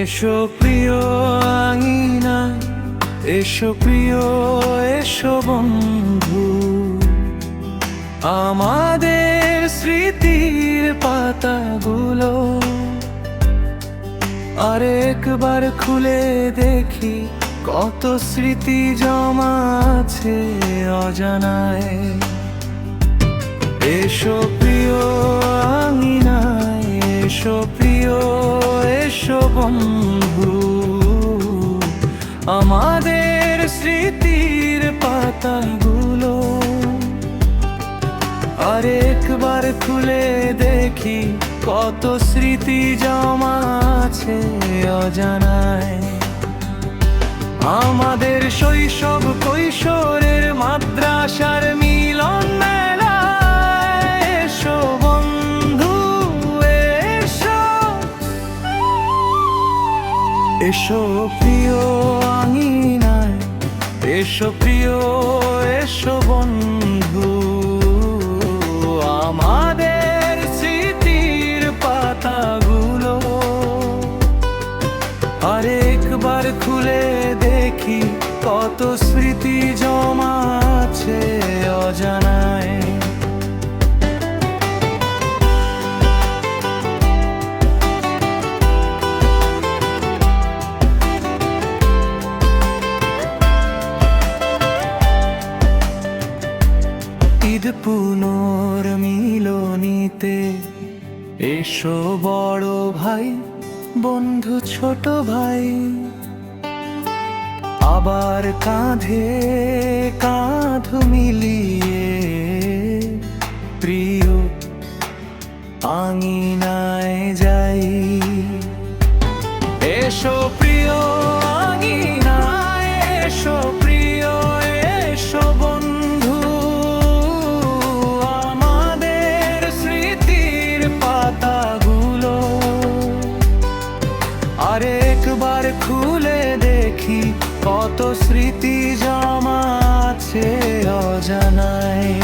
এসো প্রিয় আঙিনা, এসো প্রিয়, এসো বন্ধু, আমাদের স্মৃতির পাতাগুলো আরেকবার খুলে দেখি, কত স্মৃতি জমা আছে অজানায়। এসো প্রিয় আঙিনায়, এসো প্রিয়, এসো বন্ধু, আমাদের স্মৃতির পাতাগুলো আরেকবার খুলে দেখি, কত স্মৃতি জমা আছে অজানায়। আমাদের শৈশব কৈশোরের মাদ্রাসার মিলন মেলায় এসো বন্ধু, এসো, এসো প্রিয় আঙিনায়, এসো প্রিয়, এসো বন্ধু, আমাদের স্মৃতির পাতাগুলো আরেকবার খুলে দেখি, কত স্মৃতি জমা আছে অজানায়। ঈদ পুনর্মিলনীতে এসো বড় ভাই, বন্ধু ছোট ভাই, আবার কাঁধে কাঁধ মিলিয়ে প্রিয় আঙিনায় যাই। এসো প্রিয় আঙিনায়, এসো প্রিয়, এসো বন্ধু, আমাদের স্মৃতির পাতাগুলো আরেকবার খুলে দেখি, কত স্মৃতি জমা আছে অজানায়।